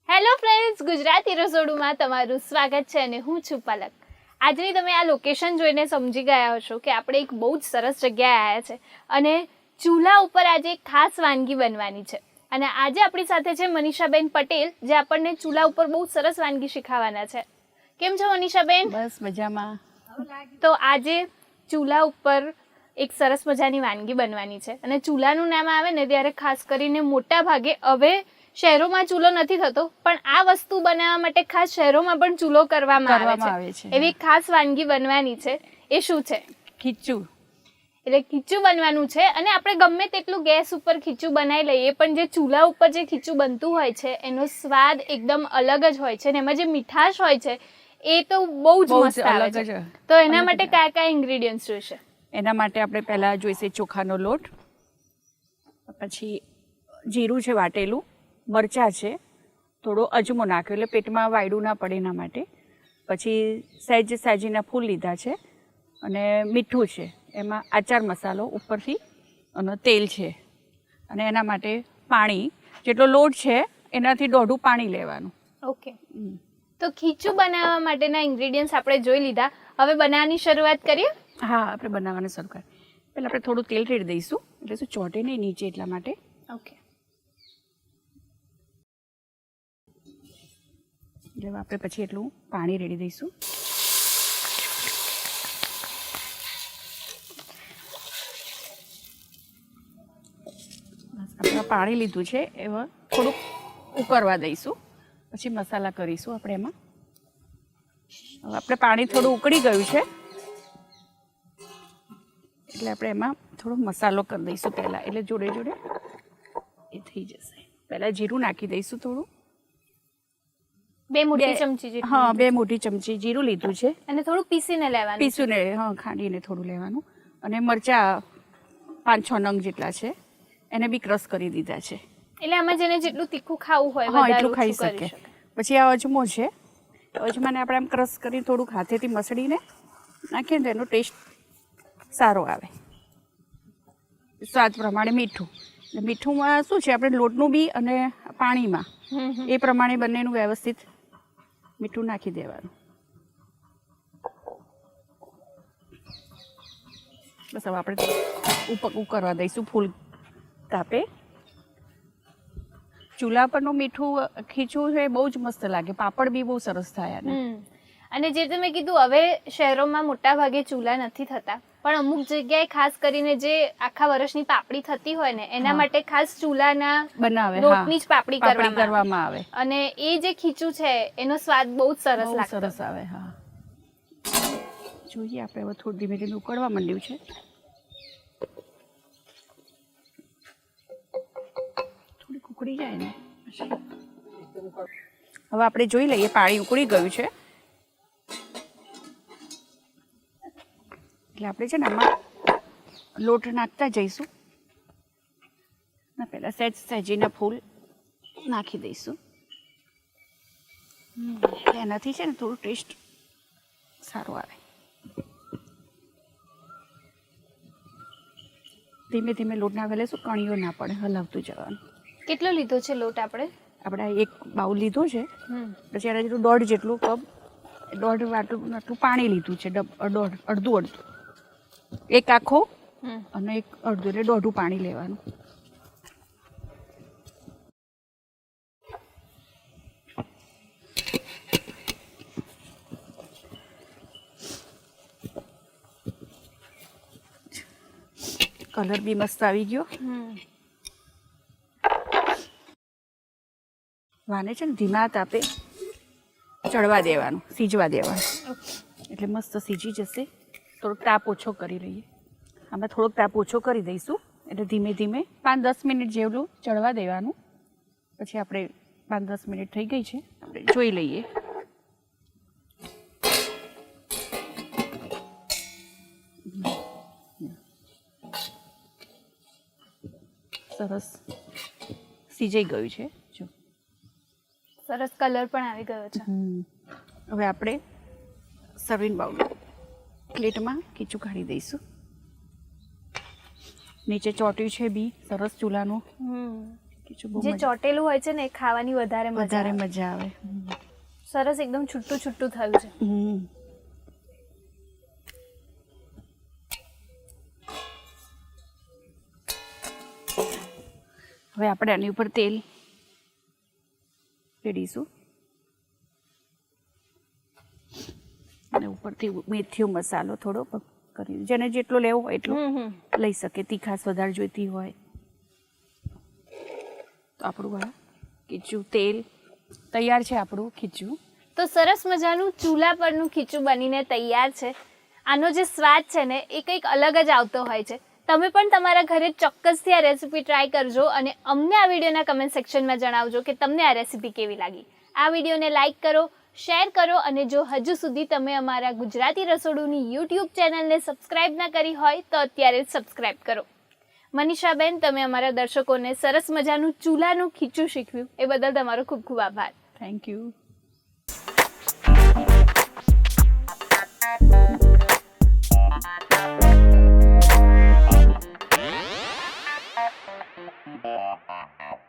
Hello friends, Gujarati રસોડુમાં તમારું સ્વાગત છે અને હું છું પલક. આજની તમે આ લોકેશન જોઈને સમજી ગયા હશો કે આપણે એક બહુ જ સરસ જગ્યાએ આવ્યા છે અને ચૂલા ઉપર આજે એક ખાસ વાનગી બનવાની છે. અને આજે આપણી સાથે છે મનીષાબેન પટેલ, જે આપણને ચૂલા ઉપર બહુ સરસ વાનગી શીખવવાના છે. કેમ છો મનીષાબેન? બસ મજામાં. તો આજે ચૂલા ઉપર એક સરસ મજાની વાનગી બનવાની છે અને ચૂલાનું નામ આવે ને ત્યારે ખાસ કરીને મોટા ભાગે હવે શહેરોમાં ચૂલો નથી થતો, પણ આ વસ્તુ બનાવવા માટે ખાસ શહેરોમાં પણ ચૂલો કરવામાં આવે છે. એવી ખાસ વાનગી બનવાની છે. એ શું છે? ખીચું. એટલે ખીચું બનવાનું છે અને આપણે ગમે તેટલું ગેસ ઉપર ખીચું બનાવી લઈએ, પણ જે ચૂલા ઉપર જે ખીચું બનતું હોય છે એનો સ્વાદ એકદમ અલગ જ હોય છે અને એમાં જે મીઠાશ હોય છે એ તો બહુ જ મસ્ત આવે છે. તો એના માટે કયા કયા ઇન્ગ્રેડિયન્ટ્સ જોઈશે? એના માટે આપણે પહેલાં જોઈશે ચોખાનો લોટ, પછી જીરું છે વાટેલું, મરચાં છે, થોડો અજમો નાખ્યો એટલે પેટમાં વાયડું ના પડે એના માટે, પછી સહેજીના ફૂલ લીધા છે અને મીઠું છે, એમાં આચાર મસાલો ઉપરથી અને તેલ છે અને એના માટે પાણી, જેટલો લોટ છે એનાથી દોઢું પાણી લેવાનું. ઓકે, તો ખીચું બનાવવા માટેના ઇન્ગ્રેડિયન્ટ્સ આપણે જોઈ લીધા. હવે બનાવવાની શરૂઆત કરીએ? હા, આપણે બનાવવાની શરૂ કરીએ. પહેલાં આપણે થોડું તેલ રેડી દઈશું એટલે શું ચોંટે નહીં નીચે, એટલા માટે. ઓકે, એટલે આપણે પછી એટલું પાણી રેડી દઈશું. આપણે પાણી લીધું છે એમાં થોડુંક ઉકળવા દઈશું, પછી મસાલા કરીશું આપણે એમાં. હવે આપણે પાણી થોડું ઉકળી ગયું છે એટલે આપણે એમાં થોડો મસાલો કરી દઈશું પહેલાં, એટલે જોડે જોડે એ થઈ જશે. પહેલાં જીરું નાખી દઈશું થોડું, 2 મોટી ચમચી જેટલું. હા, 2 મોટી ચમચી જીરું લીધું છે અને થોડું પીસીને લેવાનું. પીસીને, હા, ખાંડીને થોડું લેવાનું. અને મરચાં 5-6 નંગ જેટલા છે એને બી ક્રશ કરી દીધા છે. એટલે આમાં જેને જેટલું તીખું ખાવું હોય હા, એટલું ખાઈ શકે. પછી આ અજમો છે, અજમાને આપણે આમ ક્રશ કરી થોડુંક હાથેથી મસળીને નાખીએ ને એનો ટેસ્ટ સારો આવે. સ્વાદ પ્રમાણે મીઠું, મીઠુંમાં શું છે આપણે લોટનું બી અને પાણીમાં એ પ્રમાણે બંનેનું વ્યવસ્થિત મીઠું નાખી દેવાનું. બસ હવે આપણે ઉકળવા દઈશું ફૂલ તાપે. ચૂલા પરનું મીઠું ખીચું છે બહુ જ મસ્ત લાગે, પાપડ બી બહુ સરસ થાય. અને જે તમે કીધું, હવે શહેરોમાં મોટા ભાગે ચૂલા નથી થતા, પણ અમુક જગ્યાએ ખાસ કરીને જે આખા વર્ષની પાપડી થતી હોય ને એના માટે ખાસ ચૂલાના બનાવે, લોટની જ પાપડી કરવામાં આવે. અને એ જે ખીચું છે એનો સ્વાદ બહુ જ સરસ આવે. હા, જોઈએ આપણે હવે થોડું ધીમે ધીમે ઉકળવા માંડ્યું છે. થોડીક ઉકળી જાય ને હવે આપણે જોઈ લઈએ, પાણી ઉકળી ગયું છે એટલે આપણે છે ને આમાં લોટ નાખતા જઈશું. પહેલાં સહેજીના ફૂલ નાખી દઈશું, એનાથી છે ને થોડું ટેસ્ટ સારો આવે. ધીમે ધીમે લોટ નાખેલે શું કણીઓ ના પડે, હલાવતું જવાનું. કેટલો લીધો છે લોટ આપણે? આપણે 1 બાઉલ લીધો છે, પછી એના જેટલું 1.5 જેટલું કપ, 1.5 વાટલું આટલું પાણી લીધું છે, અડધું. એક આખો અને એક અડધું, એટલે દોઢું પાણી લેવાનું. કલર બી મસ્ત આવી ગયો. વાને છે ને ધીમા તાપે ચડવા દેવાનું, સીજવા દેવાનું, એટલે મસ્ત સીજી જશે. થોડોક તાપ ઓછો કરી લઈએ. આમાં થોડોક તાપ ઓછો કરી દઈશું એટલે ધીમે ધીમે 5-10 મિનિટ જેટલું ચડવા દેવાનું. પછી આપણે 5-10 મિનિટ થઈ ગઈ છે, આપણે જોઈ લઈએ. સરસ સીજાઈ ગયું છે, જો સરસ કલર પણ આવી ગયો છે. હવે આપણે સર્વિંગ બાઉલ પ્લેટમાં ખીચું કાઢી દઈશું. નીચે ચોટ્યું છે બી સરસ ચૂલાનું. ખીચું બહુ જે ચોટેલું હોય છે ને એ ખાવાની વધારે મજા આવે. સરસ એકદમ છૂટું છૂટું થયું છે. હવે આપણે આની ઉપર તેલ રેડીશું અને ઉપરથી મેથીનો મસાલો થોડો કરી, જેને જેટલો લેવો હોય એટલો લઈ શકે. તીખાશ વધારે જોઈતી હોય તો આપણું ખીચું તેલ તૈયાર છે. આપણું ખીચું તો સરસ મજાનું ચૂલા પરનું ખીચું બનીને તૈયાર છે. આનો જે સ્વાદ છે ને એ કંઈક અલગ જ આવતો હોય છે. તમે પણ તમારા ઘરે ચોક્કસથી આ રેસીપી ટ્રાય કરજો અને અમને આ વિડીયોના કમેન્ટ સેક્શનમાં જણાવજો કે તમને આ રેસીપી કેવી લાગી. આ વિડીયોને લાઇક કરો, શેર કરો અને જો હજુ સુધી તમે અમારા ગુજરાતી રસોડુની યુટ્યુબ ચેનલને સબસ્ક્રાઇબ ના કરી હોય તો અત્યારે જ સબસ્ક્રાઇબ કરો. મનીષાબેન, તમે અમારા દર્શકોને સરસ મજાનું ચૂલાનું ખીચું શીખવ્યું એ બદલ તમારો ખૂબ ખૂબ આભાર. Thank you. Bye.